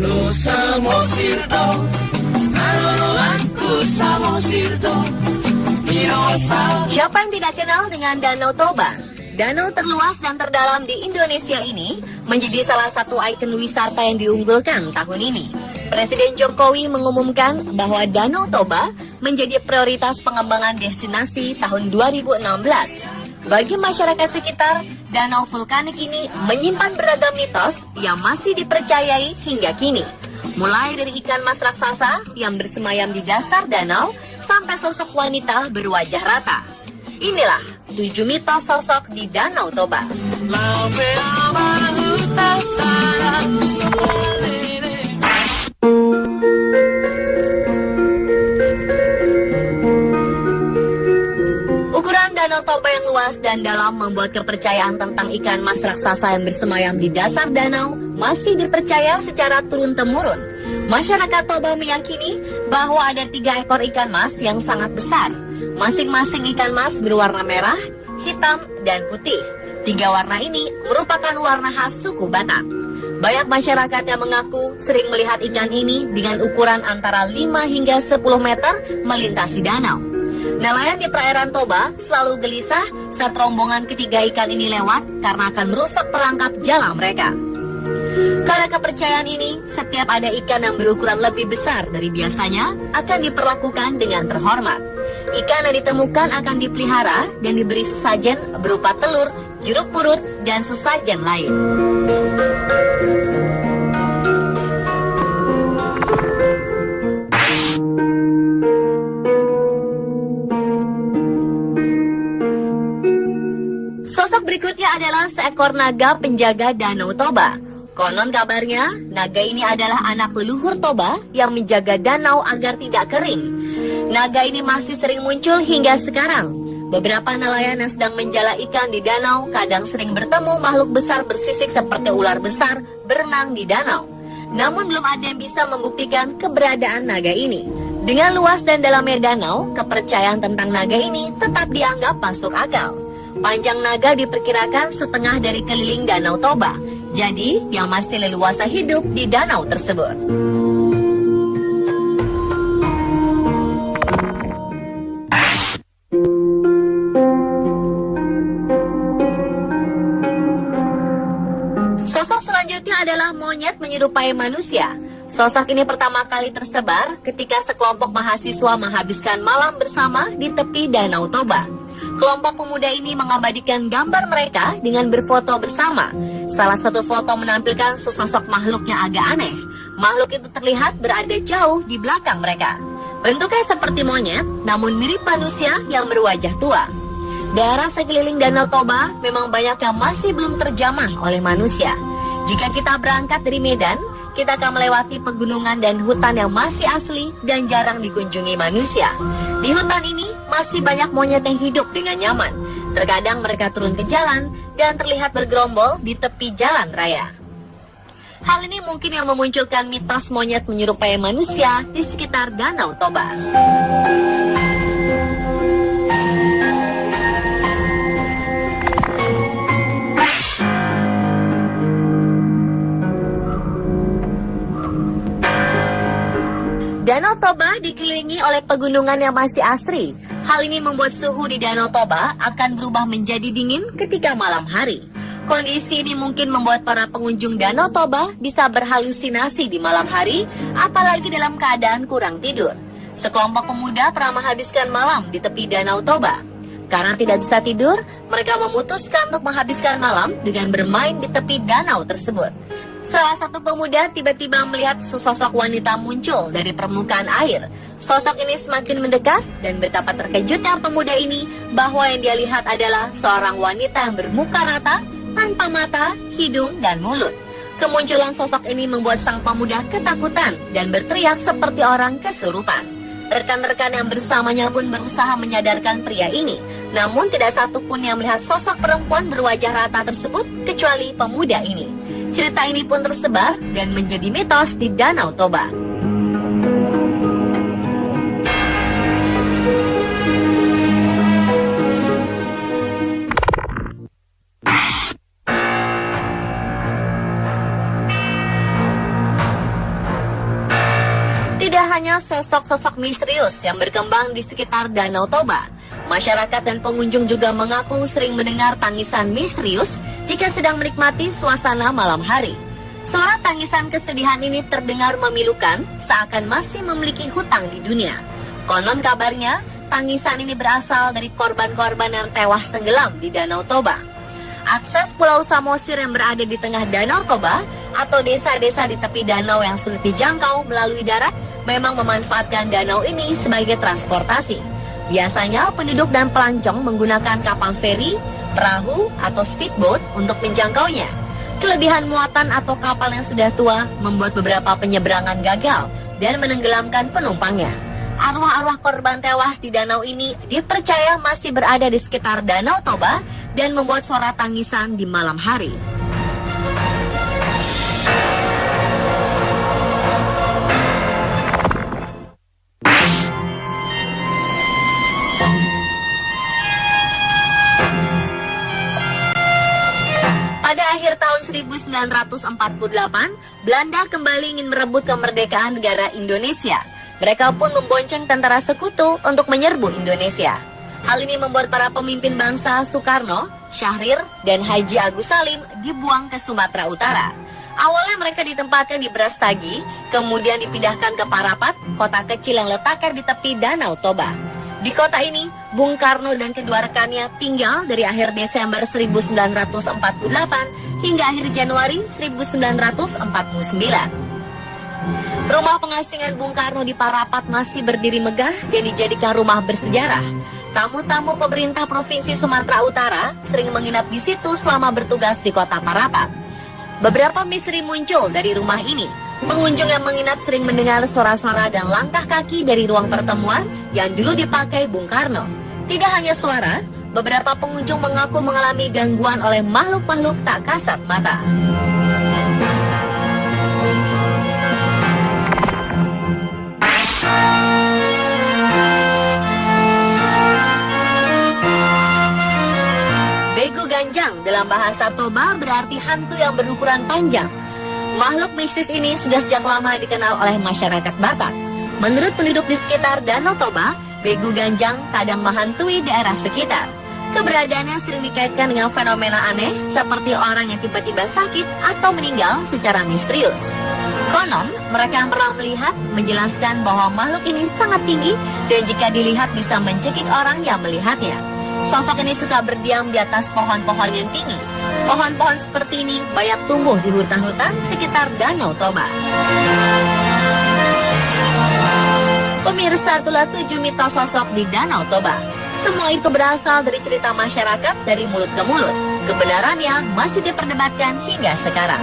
Lo samosirdo, aku samosirdo. Siapa yang tidak kenal dengan Danau Toba? Danau terluas dan terdalam di Indonesia ini menjadi salah satu ikon wisata yang diunggulkan tahun ini. Presiden Jokowi mengumumkan bahwa Danau Toba menjadi prioritas pengembangan destinasi tahun 2016. Bagi masyarakat sekitar, danau vulkanik ini menyimpan beragam mitos yang masih dipercayai hingga kini. Mulai dari ikan mas raksasa yang bersemayam di dasar danau, sampai sosok wanita berwajah rata. Inilah 7 mitos sosok di Danau Toba. Ukuran Danau Toba yang luas dan dalam membuat kepercayaan tentang ikan mas raksasa yang bersemayam di dasar danau masih dipercaya secara turun-temurun. Masyarakat Toba meyakini bahwa ada 3 ekor ikan mas yang sangat besar. Masing-masing ikan mas berwarna merah, hitam, dan putih. 3 warna ini merupakan warna khas suku Batak. Banyak masyarakat yang mengaku sering melihat ikan ini dengan ukuran antara 5 hingga 10 meter melintasi danau. Nelayan di perairan Toba selalu gelisah saat rombongan ketiga ikan ini lewat karena akan merusak perangkap jala mereka. Karena kepercayaan ini, setiap ada ikan yang berukuran lebih besar dari biasanya akan diperlakukan dengan terhormat. Ikan yang ditemukan akan dipelihara dan diberi sesajen berupa telur, jeruk purut, dan sesajen lain. Sosok berikutnya adalah seekor naga penjaga Danau Toba. Konon kabarnya, naga ini adalah anak leluhur Toba yang menjaga danau agar tidak kering. Naga ini masih sering muncul hingga sekarang. Beberapa nelayan yang sedang menjala ikan di danau kadang sering bertemu makhluk besar bersisik seperti ular besar berenang di danau. Namun belum ada yang bisa membuktikan keberadaan naga ini. Dengan luas dan dalamnya danau, kepercayaan tentang naga ini tetap dianggap masuk akal. Panjang naga diperkirakan setengah dari keliling Danau Toba. Jadi, yang masih leluasa hidup di danau tersebut. Sosok selanjutnya adalah monyet menyerupai manusia. Sosok ini pertama kali tersebar ketika sekelompok mahasiswa menghabiskan malam bersama di tepi Danau Toba. Kelompok pemuda ini mengabadikan gambar mereka dengan berfoto bersama. Salah satu foto menampilkan sesosok makhluk yang agak aneh. Makhluk itu terlihat berada jauh di belakang mereka. Bentuknya seperti monyet, namun mirip manusia yang berwajah tua. Daerah sekeliling Danau Toba memang banyak yang masih belum terjamah oleh manusia. Jika kita berangkat dari Medan, kita akan melewati pegunungan dan hutan yang masih asli dan jarang dikunjungi manusia. Di hutan ini masih banyak monyet yang hidup dengan nyaman. Terkadang mereka turun ke jalan dan terlihat bergerombol di tepi jalan raya. Hal ini mungkin yang memunculkan mitos monyet menyerupai manusia di sekitar Danau Toba. Danau Toba dikelilingi oleh pegunungan yang masih asri. Hal ini membuat suhu di Danau Toba akan berubah menjadi dingin ketika malam hari. Kondisi ini mungkin membuat para pengunjung Danau Toba bisa berhalusinasi di malam hari, apalagi dalam keadaan kurang tidur. Sekelompok pemuda pernah menghabiskan malam di tepi Danau Toba. Karena tidak bisa tidur, mereka memutuskan untuk menghabiskan malam dengan bermain di tepi danau tersebut. Salah satu pemuda tiba-tiba melihat sesosok wanita muncul dari permukaan air. Sosok ini semakin mendekat dan betapa terkejutnya pemuda ini bahwa yang dia lihat adalah seorang wanita yang bermuka rata, tanpa mata, hidung, dan mulut. Kemunculan sosok ini membuat sang pemuda ketakutan dan berteriak seperti orang kesurupan. Rekan-rekan yang bersamanya pun berusaha menyadarkan pria ini. Namun tidak satu pun yang melihat sosok perempuan berwajah rata tersebut kecuali pemuda ini. Cerita ini pun tersebar dan menjadi mitos di Danau Toba. sosok-sosok misterius yang berkembang di sekitar Danau Toba. Masyarakat dan pengunjung juga mengaku sering mendengar tangisan misterius jika sedang menikmati suasana malam hari. Suara tangisan kesedihan ini terdengar memilukan, seakan masih memiliki hutang di dunia. Konon kabarnya, tangisan ini berasal dari korban-korban yang tewas tenggelam di Danau Toba. Akses Pulau Samosir yang berada di tengah Danau Toba atau desa-desa di tepi danau yang sulit dijangkau melalui darat memang memanfaatkan danau ini sebagai transportasi. Biasanya penduduk dan pelancong menggunakan kapal feri, perahu, atau speedboat untuk menjangkaunya. Kelebihan muatan atau kapal yang sudah tua membuat beberapa penyeberangan gagal dan menenggelamkan penumpangnya. Arwah-arwah korban tewas di danau ini dipercaya masih berada di sekitar Danau Toba dan membuat suara tangisan di malam hari. Pada akhir tahun 1948, Belanda kembali ingin merebut kemerdekaan negara Indonesia. Mereka pun membonceng tentara sekutu untuk menyerbu Indonesia. Hal ini membuat para pemimpin bangsa Soekarno, Syahrir, dan Haji Agus Salim dibuang ke Sumatera Utara. Awalnya mereka ditempatkan di Brastagi, kemudian dipindahkan ke Parapat, kota kecil yang letaknya di tepi Danau Toba. Di kota ini, Bung Karno dan kedua rekannya tinggal dari akhir Desember 1948 hingga akhir Januari 1949. Rumah pengasingan Bung Karno di Parapat masih berdiri megah dan dijadikan rumah bersejarah. Tamu-tamu pemerintah Provinsi Sumatera Utara sering menginap di situ selama bertugas di kota Parapat. Beberapa misteri muncul dari rumah ini. Pengunjung yang menginap sering mendengar suara-suara dan langkah kaki dari ruang pertemuan yang dulu dipakai Bung Karno. Tidak hanya suara, beberapa pengunjung mengaku mengalami gangguan oleh makhluk-makhluk tak kasat mata. Begu Ganjang dalam bahasa Toba berarti hantu yang berukuran panjang. Makhluk mistis ini sudah sejak lama dikenal oleh masyarakat Batak. Menurut penduduk di sekitar Danau Toba, Begu Ganjang kadang menghantui daerah sekitar. Keberadaannya sering dikaitkan dengan fenomena aneh seperti orang yang tiba-tiba sakit atau meninggal secara misterius. Konon, mereka yang pernah melihat menjelaskan bahwa makhluk ini sangat tinggi dan jika dilihat bisa mencekik orang yang melihatnya. Sosok ini suka berdiam di atas pohon-pohon yang tinggi. Pohon-pohon seperti ini banyak tumbuh di hutan-hutan sekitar Danau Toba. Pemirsa, itulah 7 mitos sosok di Danau Toba. Semua itu berasal dari cerita masyarakat dari mulut ke mulut. Kebenarannya masih diperdebatkan hingga sekarang.